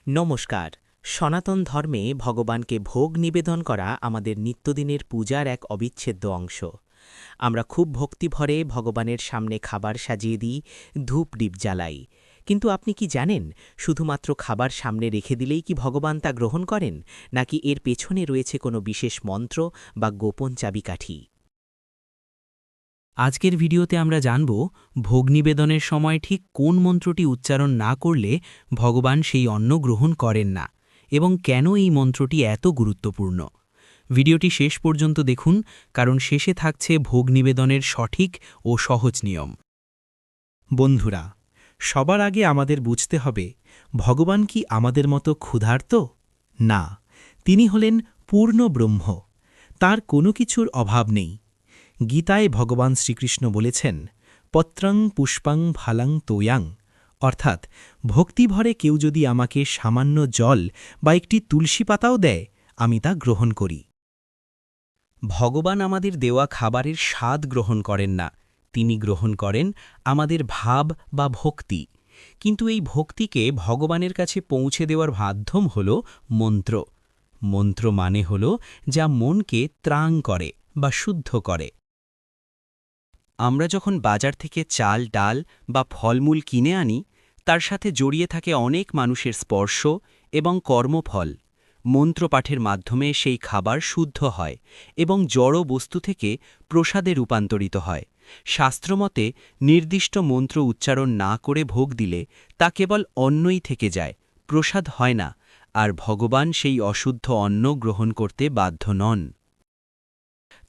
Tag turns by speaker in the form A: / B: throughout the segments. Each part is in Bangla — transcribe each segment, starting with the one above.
A: নমস্কার। সনাতন ধর্মে ভগবানকে ভোগ নিবেদন করা আমাদের নিত্যদিনের পূজার এক অবিচ্ছেদ্য অংশ। আমরা খুব ভক্তিভরে ভগবানের সামনে খাবার সাজিয়ে দিই, ধূপ-দ্বীপ জ্বালাই। কিন্তু আপনি কি জানেন, শুধুমাত্র খাবার সামনে রেখে দিলেই কি ভগবান তা গ্রহণ করেন, নাকি এর পেছনে রয়েছে কোনো বিশেষ মন্ত্র বা গোপন চাবিকাঠি? আজকের ভিডিওতে আমরা জানব ভোগ নিবেদনের সময় ঠিক কোন মন্ত্রটি উচ্চারণ না করলে ভগবান সেই অন্ন গ্রহণ করেন না, এবং কেন এই মন্ত্রটি এত গুরুত্বপূর্ণ। ভিডিওটি শেষ পর্যন্ত দেখুন, কারণ শেষে থাকছে ভোগ নিবেদনের সঠিক ও সহজ নিয়ম। বন্ধুরা, সবার আগে আমাদের বুঝতে হবে, ভগবান কি আমাদের মতো ক্ষুধার্ত? না, তিনি হলেন পূর্ণ ব্রহ্ম। তার কোনো কিছুর অভাব নেই। গীতায় ভগবান শ্রীকৃষ্ণ বলেছেন, পত্রং পুষ্পং ফালং তোয়াং, অর্থাৎ ভক্তিভরে কেউ যদি আমাকে সামান্য জল বা একটি তুলসী পাতাও দেয়, আমি তা গ্রহণ করি। ভগবান আমাদের দেওয়া খাবারের স্বাদ গ্রহণ করেন না, তিনি গ্রহণ করেন আমাদের ভাব বা ভক্তি। কিন্তু এই ভক্তিকে ভগবানের কাছে পৌঁছে দেওয়ার মাধ্যম হল মন্ত্র। মন্ত্র মানে হল যা মনকে ত্রাণ করে বা শুদ্ধ করে। আমরা যখন বাজার থেকে চাল, ডাল বা ফলমূল কিনে আনি, তার সাথে জড়িয়ে থাকে অনেক মানুষের স্পর্শ এবং কর্মফল। মন্ত্রপাঠের মাধ্যমে সেই খাবার শুদ্ধ হয় এবং জড় বস্তু থেকে প্রসাদে রূপান্তরিত হয়। শাস্ত্রমতে নির্দিষ্ট মন্ত্র উচ্চারণ না করে ভোগ দিলে তা কেবল অন্নই থেকে যায়, প্রসাদ হয় না, আর ভগবান সেই অশুদ্ধ অন্ন গ্রহণ করতে বাধ্য নন।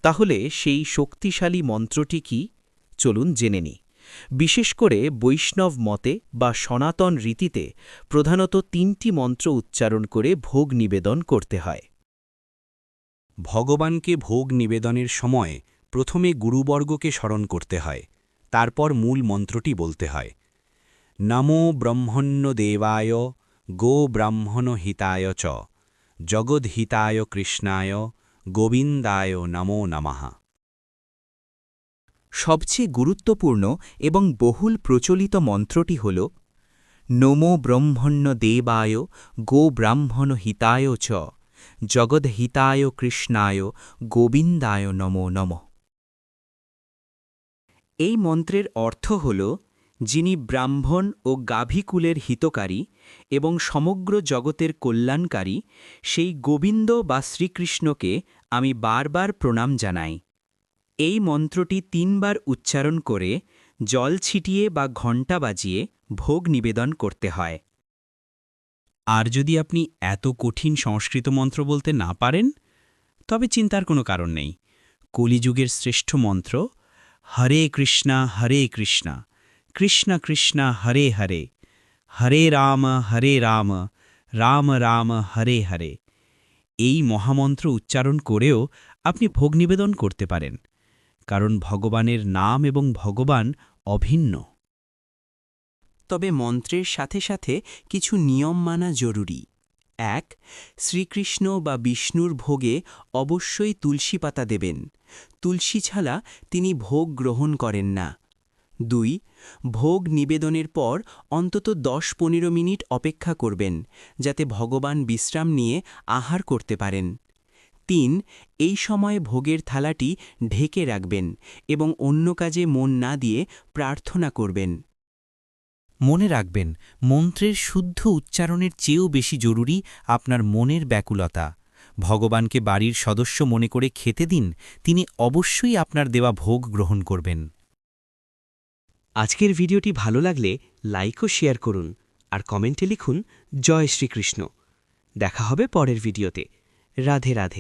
A: তাহলে সেই শক্তিশালী মন্ত্রটি কি? চলুন জেনে নিই। বিশেষ করে বৈষ্ণব মতে বা সনাতন রীতিতে প্রধানত ৩টি মন্ত্র উচ্চারণ করে ভোগ নিবেদন করতে হয়।
B: ভগবানকে ভোগ নিবেদনের সময় প্রথমে গুরুবর্গকে স্মরণ করতে হয়, তারপর মূল মন্ত্রটি বলতে হয়। নমো ব্রহ্মণ্য দেবায় গো ব্রাহ্মণ হিতায় চ জগদ্হিতায় কৃষ্ণায় গোবিন্দায় নমো নমঃ।
A: সবচেয়ে গুরুত্বপূর্ণ এবং বহুল প্রচলিত মন্ত্রটি হল নমো ব্রহ্মণ্য দেবায় গো ব্রাহ্মণ হিতায় চ জগদ্হিতায় কৃষ্ণায় গোবিন্দায় নমো নমঃ। এই মন্ত্রের অর্থ হল, যিনি ব্রাহ্মণ ও গাভীকুলের হিতকারী এবং সমগ্র জগতের কল্যাণকারী, সেই গোবিন্দ বা শ্রীকৃষ্ণকে আমি বারবার প্রণাম জানাই। এই মন্ত্রটি ৩ বার উচ্চারণ করে জল ছিটিয়ে বা ঘণ্টা বাজিয়ে ভোগ নিবেদন করতে হয়।
B: আর যদি আপনি এত কঠিন সংস্কৃত মন্ত্র বলতে না পারেন, তবে চিন্তার কোনো কারণ নেই। কলিযুগের শ্রেষ্ঠ মন্ত্র হরে কৃষ্ণা, কৃষ্ণ কৃষ্ণ হরে হরে, হরে রাম, রাম রাম হরে হরে, এই মহামন্ত্র উচ্চারণ করেও আপনি ভোগ নিবেদন করতে পারেন, কারণ ভগবানের নাম এবং ভগবান অভিন্ন।
A: তবে মন্ত্রের সাথে সাথে কিছু নিয়ম মানা জরুরি। ১. শ্রীকৃষ্ণ বা বিষ্ণুর ভোগে অবশ্যই তুলসী পাতা দেবেন। তুলসী ছাড়া তিনি ভোগ গ্রহণ করেন না। ২. ভোগ নিবেদনের পর অন্তত ১০-১৫ মিনিট অপেক্ষা করবেন, যাতে ভগবান বিশ্রাম নিয়ে আহার করতে পারেন। ৩. এই সময়ে ভোগের থালাটি ঢেকে রাখবেন এবং অন্য কাজে মন না দিয়ে প্রার্থনা করবেন। মনে রাখবেন, মন্ত্রের শুদ্ধ উচ্চারণের চেয়েও বেশি জরুরি আপনার মনের ব্যাকুলতা। ভগবানকে বাড়ির সদস্য মনে করে খেতে দিন, তিনি অবশ্যই আপনার দেওয়া ভোগ গ্রহণ করবেন। আজকের ভিডিওটি ভালো লাগলে লাইক ও শেয়ার করুন, আর কমেন্টে লিখুন জয় শ্রীকৃষ্ণ। দেখা হবে পরের ভিডিওতে। রাধে রাধে।